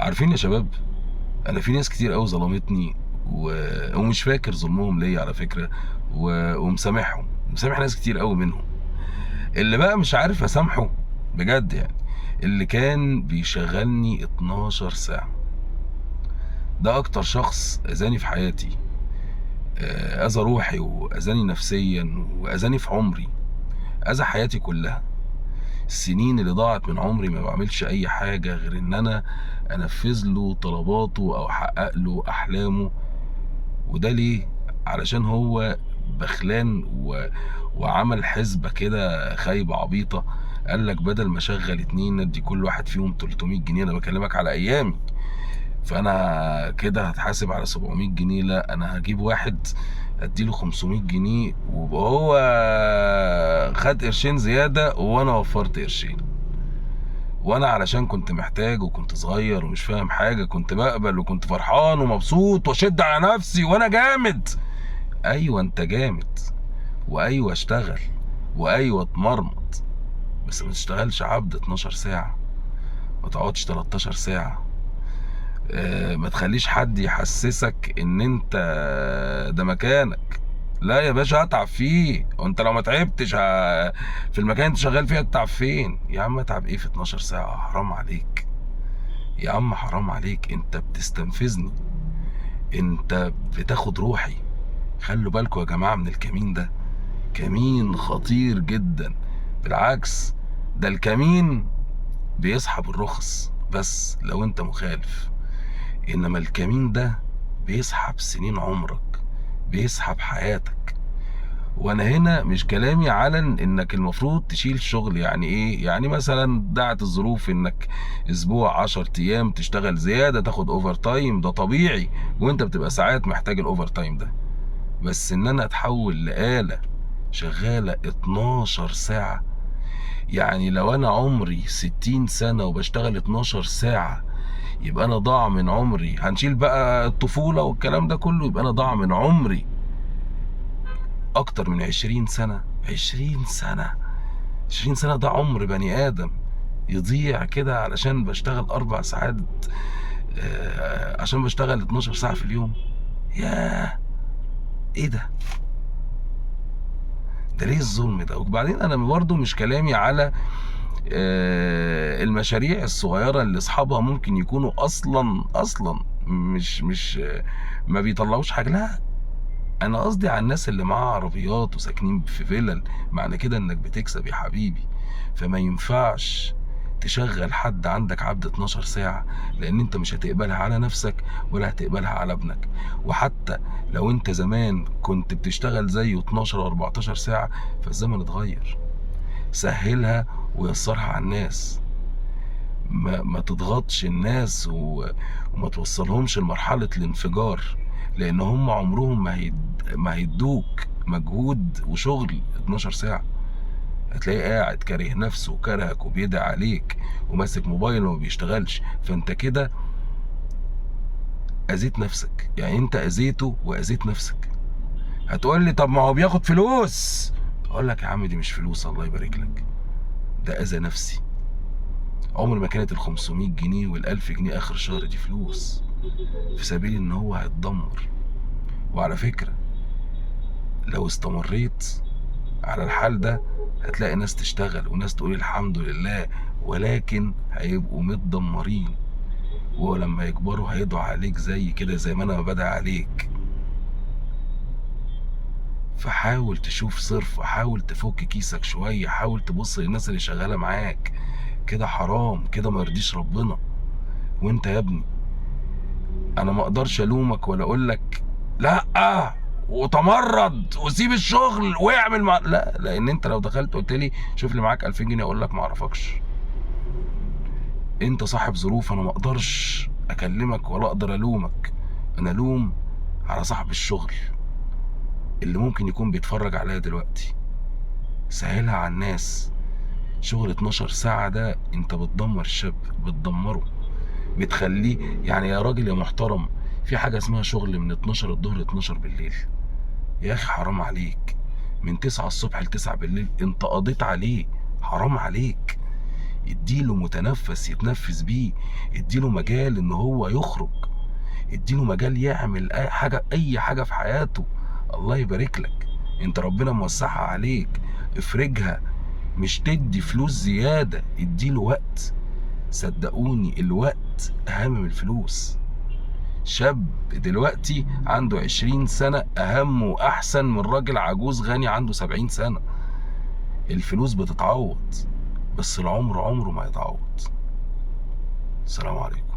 عارفين يا شباب، انا في ناس كتير قوي ظلمتني ومش فاكر ظلمهم ليا على فكره، ومسامحهم، مسامح ناس كتير قوي منهم. اللي بقى مش عارف اسامحه بجد يعني، اللي كان بيشغلني 12 ساعه. ده اكتر شخص اذاني في حياتي، اذى روحي واذاني نفسيا واذاني في عمري، اذى حياتي كلها. السنين اللي ضاعت من عمري ما بعملش اي حاجه غير ان انا انفذ له طلباته او احقق له احلامه. وده ليه؟ علشان هو بخلان وعمل حسبة كده خايبة عبيطة. قال لك بدل ما اشغل اتنين ندي كل واحد فيهم 300 جنيه. انا بكلمك على ايامي، فانا كده هتحاسب على 700 جنيه. لا، انا هجيب واحد اديله 500 جنيه، ويبقى هو خد قرشين زيادة وانا وفرت قرشين. وانا علشان كنت محتاج وكنت صغير ومش فاهم حاجة كنت بقبل وكنت فرحان ومبسوط واشد على نفسي وانا جامد. ايوه انت جامد، وايوه اشتغل، وايوه اتمرمط، بس ما تشتغلش عبد 12 ساعة، ما تقعدش 13 ساعة. ما تخليش حد يحسسك ان انت ده مكانك. لا يا باشا، اتعب فيه. وانت لو ما تعبتش في المكان انت شغال فيه هتتعب فين؟ يا عم اتعب ايه في 12 ساعة؟ حرام عليك يا عم، حرام عليك. انت بتستنفذني، انت بتاخد روحي. خلوا بالكوا يا جماعة من الكمين ده، كمين خطير جدا. بالعكس، ده الكمين بيسحب الرخص بس لو انت مخالف، انما الكمين ده بيسحب سنين عمرك، بيسحب حياتك. وانا هنا مش كلامي على انك المفروض تشيل شغل. يعني ايه؟ يعني مثلا دعت الظروف انك اسبوع 10 ايام تشتغل زيادة تاخد اوفر تايم، ده طبيعي، وانت بتبقى ساعات محتاج الاوفر تايم ده. بس ان انا اتحول لآلة شغالة 12 ساعة، يعني لو انا عمري 60 سنة وبشتغل 12 ساعة، يبقى انا ضاع من عمري. هنشيل بقى الطفولة والكلام ده كله، يبقى انا ضاع من عمري اكتر من 20 سنة. 20 سنة، 20 سنة ده عمر بني ادم يضيع كده علشان بشتغل 4 ساعات، عشان بشتغل 12 ساعة في اليوم. ياه، ايه ده؟ ده ليه الظلم ده؟ وبعدين انا برضه مش كلامي على المشاريع الصغيرة اللي اصحابها ممكن يكونوا اصلا مش ما بيطلعوش حاجة. لا، انا قصدي على الناس اللي معاها عربيات وساكنين في فيلل. معنى كده انك بتكسب يا حبيبي. فما ينفعش تشغل حد عندك عبد 12 ساعة، لان انت مش هتقبلها على نفسك ولا هتقبلها على ابنك. وحتى لو انت زمان كنت بتشتغل زيه 12 و14 ساعة، فالزمن اتغير. سهلها ويسرها على الناس. ما تضغطش الناس وما توصلهمش لمرحلة الانفجار، لان هم عمرهم ما هيدوك مجهود وشغل 12 ساعة. هتلاقيه قاعد كاره نفسه وكرهك وبيدعي عليك وماسك موبايله وما بيشتغلش. فانت كده اذيت نفسك، يعني انت اذيته واذيت نفسك. هتقول لي طب ما هو بياخد فلوس. اقول لك يا عم دي مش فلوس، الله يبارك لك، ده اذى نفسي. عمر ما كانت ال 500 جنيه وال 1000 جنيه اخر الشهر دي فلوس في سبيل ان هو هيتدمر. وعلى فكرة، لو استمريت على الحال ده هتلاقي ناس تشتغل وناس تقول الحمد لله، ولكن هيبقوا متدمرين. ولما يكبروا هيدعوا عليك زي كده، زي ما انا بدعي عليك. فحاول تشوف صرف، حاول تفك كيسك شوية، حاول تبص للناس اللي شغالة معاك. كده حرام، كده ما يرضيش ربنا. وانت يا ابني، انا ما اقدرش الومك ولا اقول لك لا وتمرد وسيب الشغل واعمل لا، لان انت لو دخلت قلت لي شوف لي معاك 2000 جنيه اقول لك ما اعرفكش. انت صاحب ظروف، انا ما اقدرش اكلمك ولا اقدر الومك. انا الوم على صاحب الشغل اللي ممكن يكون بيتفرج عليا دلوقتي. سهلها على الناس. شغل 12 ساعة ده انت بتدمر الشاب، بتدمره، بتخليه. يعني يا راجل يا محترم، في حاجة اسمها شغل من 12 الظهر ل 12 بالليل. يا اخي حرام عليك. من 9 الصبح ل 9 بالليل انت قضيت عليه. حرام عليك. اديله متنفس يتنفس بيه، اديله مجال ان هو يخرج، اديله مجال يعمل اي حاجه في حياته. الله يبارك لك، انت ربنا موسعها عليك، افرجها، مش تدي فلوس زياده، اديله وقت. صدقوني الوقت اهم من الفلوس. شاب دلوقتي عنده 20 سنة أهم وأحسن من راجل عجوز غني عنده 70 سنة. الفلوس بتتعوض، بس العمر عمره ما يتعوض. السلام عليكم.